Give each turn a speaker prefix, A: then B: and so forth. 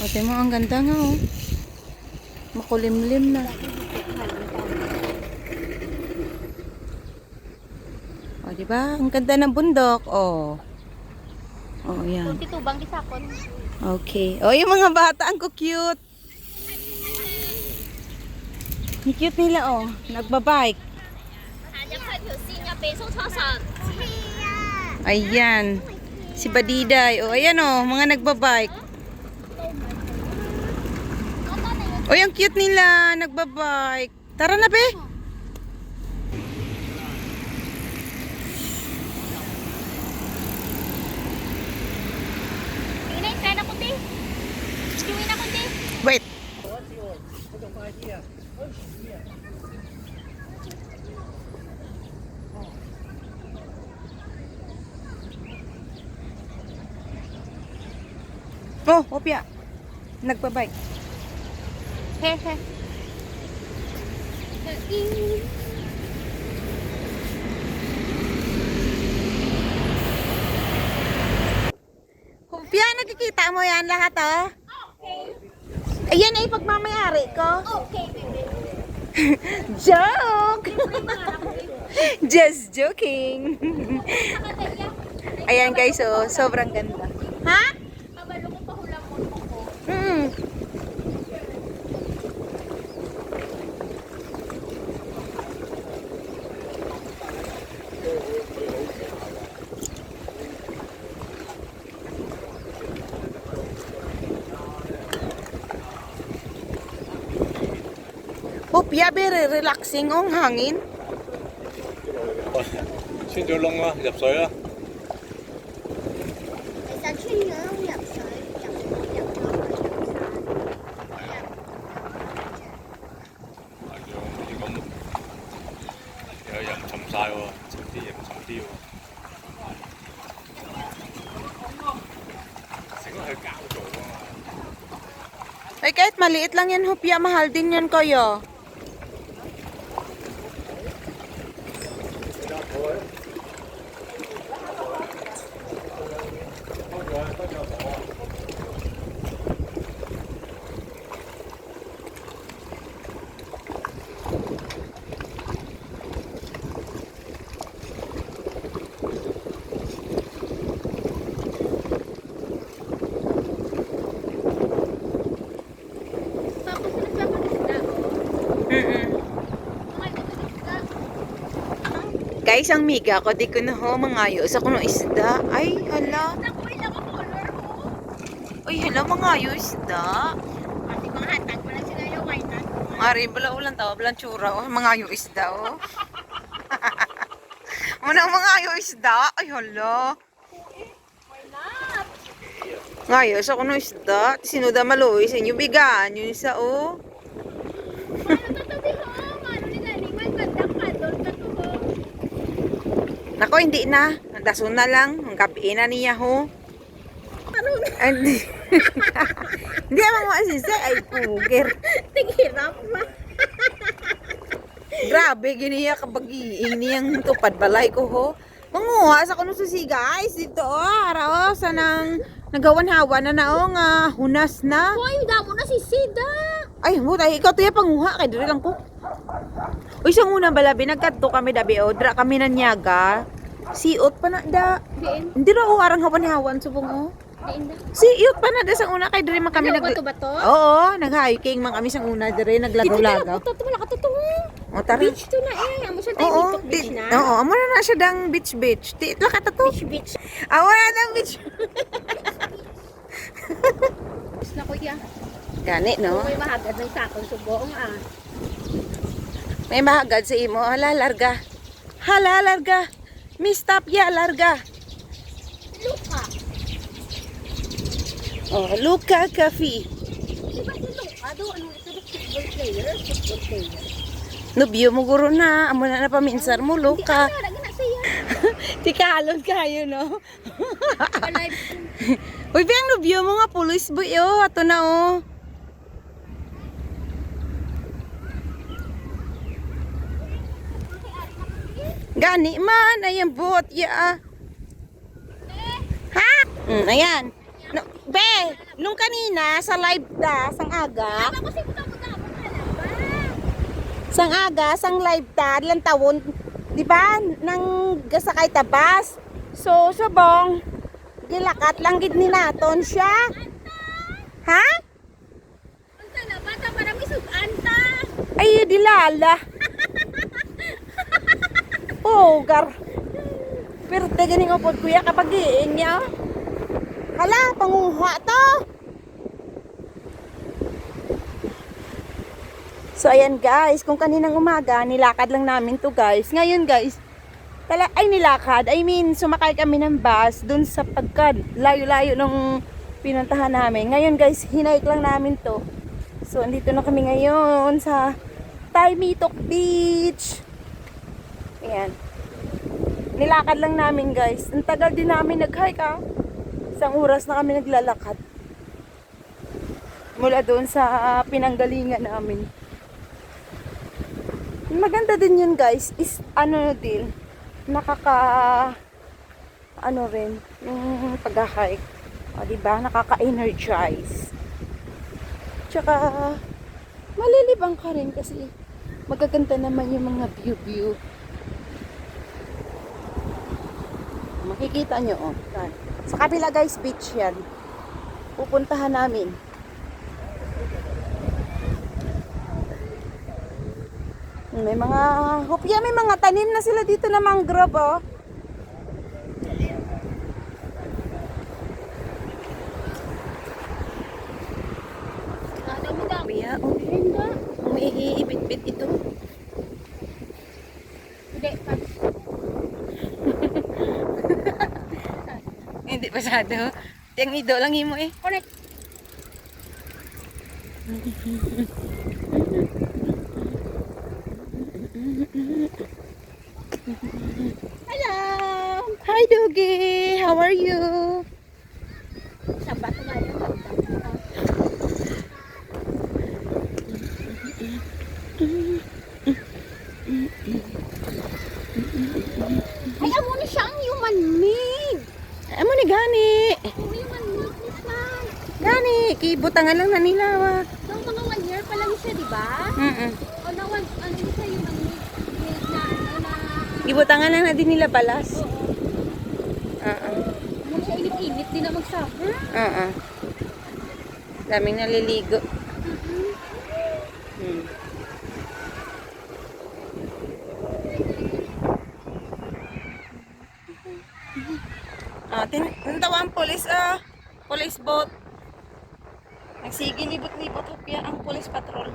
A: Ate mo, ang ganda nga oh. Makulimlim na. O, diba? Ang ganda ng bundok. Oh. Oh, yan.
B: Titubang kisakon.
A: Okay. Oh, yung mga bata, ang cute. Ang cute nila oh. Nagbabike. Ayan. Si Badiday. Oh, ayan oh. Mga nagbabike. Oh, ang cute nila. Nagbabike. Tara na, be. Wait. Oh, opya. Nagbabike. He, he. Opya, nakikita mo yan lahat, oh? Ayan ay pagmamayari ko.
B: Okay, baby.
A: Joke! Just joking. Ayan guys, oh, sobrang ganda. Ha?
B: Kabalo ko pahulang mo ko.
A: Opya, very relaxing ang hangin.
C: Xin Tiểu Long á, nhập sới á.
B: Sa chuyên nhớ nhập sợi, nhập
C: Giờ dầm chầm sai喎, chầm啲嘢唔chầm啲喎。成個係膠做啊嘛。
A: Ay, kahit maliit lang yan, Opya, mahal din yan kayo. Guys, ang miga ko, di ko na ho mangayo sa kuno isda. Ay, hala. Ay, hala, mangayo isda.
B: Kasi mga hatag pala sila yung white hat.
A: Mari, bala ulan tawa, balang tsura, oh. Mangayo isda, oh. Manang mangayo isda. Ay, hala. Ngayo sa kuno isda. Sinuda maluwi sa inyo, bigaan yun isa, oh. Nako, hindi na. Daso na lang. Ang gabi na niya, ho. Hindi. Hindi mo masisay. Ay, puger.
B: Tigirap ba?
A: Grabe, giniya kapag niyang tupad balay ko, ho. Manguha sa kuno susi, guys. Dito, oh. Ara, oh. Sanang nagawanhawa na na, oh. Nga, hunas na.
B: Hoy, damo na si Sida.
A: Ay, mutay. Ikaw, tuya, panguha. Kay diri lang ko. Uy, sa muna balabi, nagkadto kami dabi, o, dra kami nanyaga. Siot pa na da.
B: Diin.
A: Hindi ra o arang hawan-hawan subong o.
B: Diin da.
A: Siot pa na da sa una kay diri man kami
B: Ano ba to?
A: Oo, nag-hiking man kami sa una diri naglagaw-lagaw.
B: Ito wala ka to.
A: O tara.
B: Beach to na eh. Amo siya tayo
A: Oo,
B: TikTok beach na.
A: Oo, amo na siya dang beach. Ti la ka to.
B: Beach.
A: Amo na dang beach.
B: Beach na kuya.
A: Gani no.
B: May mahagad ng sakong subong ah.
A: May mahagad sa imo. Hala, larga. Hala, larga. Miss Tapia, larga.
B: Luka.
A: Oh, Luka Coffee.
B: Di ba si Luka? Ano ito na football player? Football player.
A: Nubyo mo guro na. Amo na paminsar mo, Luka.
B: Hindi na siya.
A: Tikalon kayo, no?
B: Alive.
A: Uy, biyang nubyo mo nga, pulis boy, oh. Ato na, oh. Gani man, ayan bot, ya. Ha? Ayan. No, be, nung kanina sa live ta, sang aga.
B: Kasi puta-puta ako kalaba.
A: Sang aga, sang live ta, ilang tawon, di ba? Nang gasakay tabas. So, subong, gilakat lang gid ni naton siya. Ha?
B: Ang sana bata para misuganta.
A: Ay, dilala. Oh, gar. Pero ganing upod kuya kapag giing niya. Hala, panguha to. So, ayan guys, kung kaninang umaga, nilakad lang namin to guys. Ngayon guys, nilakad. I mean, sumakay kami ng bus dun sa layo-layo nung pinuntahan namin. Ngayon guys, hinike lang namin to. So, andito na kami ngayon sa Taymitok Beach. Ayan. Nilakad lang namin guys. Ang tagal din namin nag-hike ah. Isang oras na kami naglalakad. Mula doon sa pinanggalingan namin. Maganda din yun guys. Is ano din. Rin. Yung pag-hike. O diba? Nakaka-energize. Tsaka malilibang ka rin kasi magaganda naman yung mga view. Makikita nyo, oh. Sa kabila guys, beach yan. Pupuntahan namin. May mga hopya, may mga tanim na sila dito na mangrove, oh.
B: Ano mo daw?
A: Hopya, oh.
B: Hindi.
A: May iibit-bit ito.
B: Hindi.
A: Hindi pasado. Yang ido lang imo eh.
B: Connect.
A: Hello! Hi Doggy! How are you?
B: Sa bato nga yun. Ay, amo na siya ang human made.
A: Amo ni gani.
B: Human made ni siya.
A: Gani, kibutangan lang na nila wa.
B: Nung mga 1 year pa lang siya, di ba? O na ano siya human made na ano na.
A: Kibutangan lang na din nila balas.
B: Oo. Mo siya init-init din na mag-suffer.
A: Daming naliligo. Tintawan police boat. Nagsige libot-libot hopya ang police patrol.